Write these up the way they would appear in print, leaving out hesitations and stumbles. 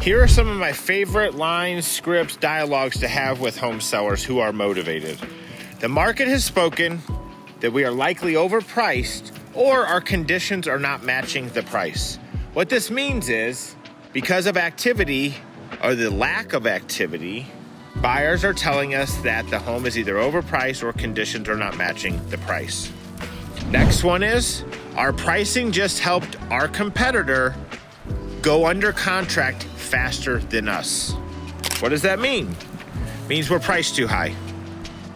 Here are some of my favorite lines, scripts, dialogues to have with home sellers who are motivated. The market has spoken that we are likely overpriced or our conditions are not matching the price. What this means is because of activity or the lack of activity, buyers are telling us that the home is either overpriced or conditions are not matching the price. Next one is our pricing just helped our competitor go under contract faster than us. What does that mean? It means we're priced too high.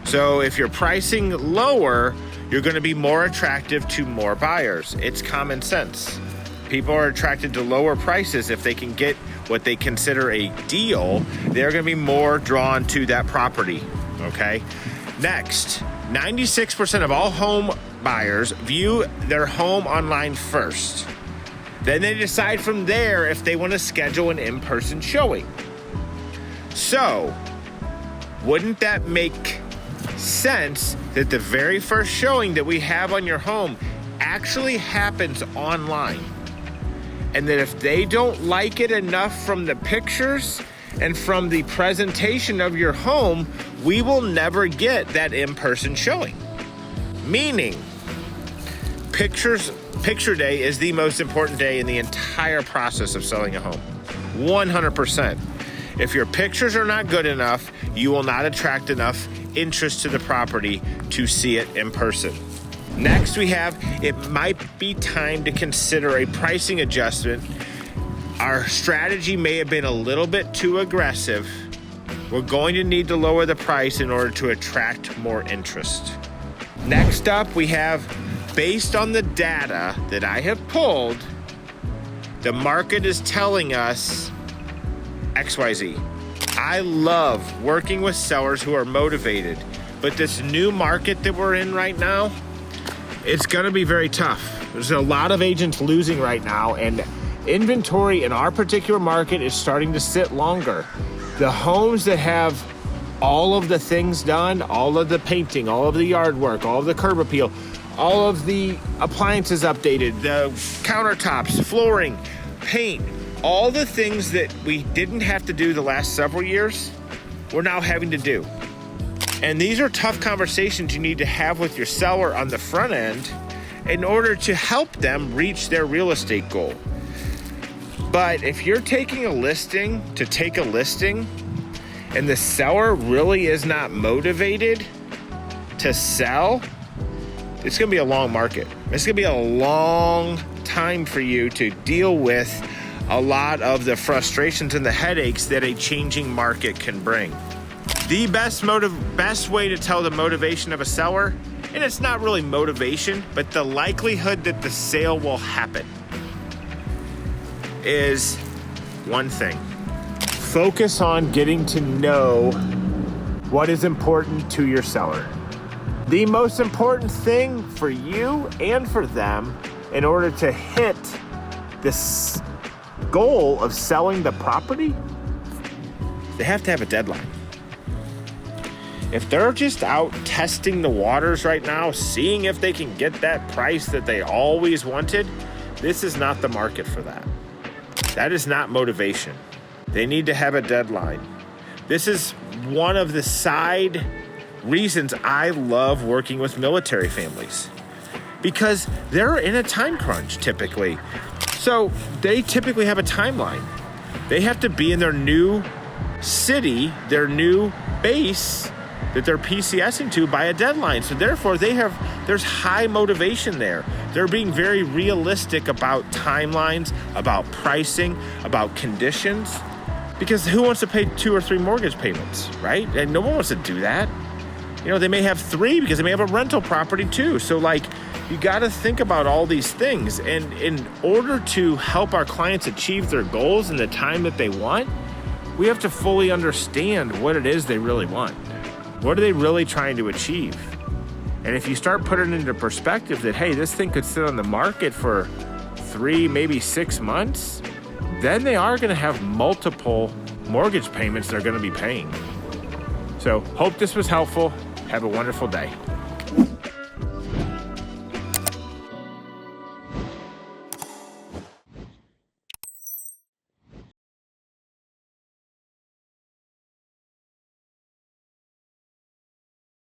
So if you're pricing lower, you're going to be more attractive to more buyers. It's common sense. People are attracted to lower prices if they can get what they consider a deal. They're going to be more drawn to that property, okay? Next, 96% of all home buyers view their home online first. Then they decide from there if they want to schedule an in-person showing. So, wouldn't that make sense that the very first showing that we have on your home actually happens online? And that if they don't like it enough from the pictures and from the presentation of your home, we will never get that in-person showing. Meaning, picture day is the most important day in the entire process of selling a home. 100%. If your pictures are not good enough, you will not attract enough interest to the property to see it in person. Next, we have, it might be time to consider a pricing adjustment. Our strategy may have been a little bit too aggressive. We're going to need to lower the price in order to attract more interest. Next up, we have, based on the data that I have pulled, the market is telling us XYZ. I love working with sellers who are motivated, but this new market that we're in right now, it's gonna be very tough. There's a lot of agents losing right now, and inventory in our particular market is starting to sit longer. The homes that have all of the things done, all of the painting, all of the yard work, all of the curb appeal, all of the appliances updated, the countertops, flooring, paint, all the things that we didn't have to do the last several years, we're now having to do. And these are tough conversations you need to have with your seller on the front end in order to help them reach their real estate goal. But if you're taking a listing to take a listing and the seller really is not motivated to sell, it's gonna be a long market. It's gonna be a long time for you to deal with a lot of the frustrations and the headaches that a changing market can bring. The best way to tell the motivation of a seller, and it's not really motivation, but the likelihood that the sale will happen, is one thing. Focus on getting to know what is important to your seller. The most important thing for you and for them in order to hit this goal of selling the property, they have to have a deadline. If they're just out testing the waters right now, seeing if they can get that price that they always wanted, this is not the market for that. That is not motivation. They need to have a deadline. This is one of the side reasons I love working with military families, because they're in a time crunch typically. So they typically have a timeline. They have to be in their new city, their new base that they're PCSing to by a deadline. So therefore there's high motivation there. They're being very realistic about timelines, about pricing, about conditions, because who wants to pay 2 or 3 mortgage payments, right? And no one wants to do that. You know, they may have 3 because they may have a rental property too. So like, you got to think about all these things. And in order to help our clients achieve their goals in the time that they want, we have to fully understand what it is they really want. What are they really trying to achieve? And if you start putting it into perspective that, hey, this thing could sit on the market for 3, maybe 6 months, then they are going to have multiple mortgage payments they're going to be paying. So hope this was helpful. Have a wonderful day.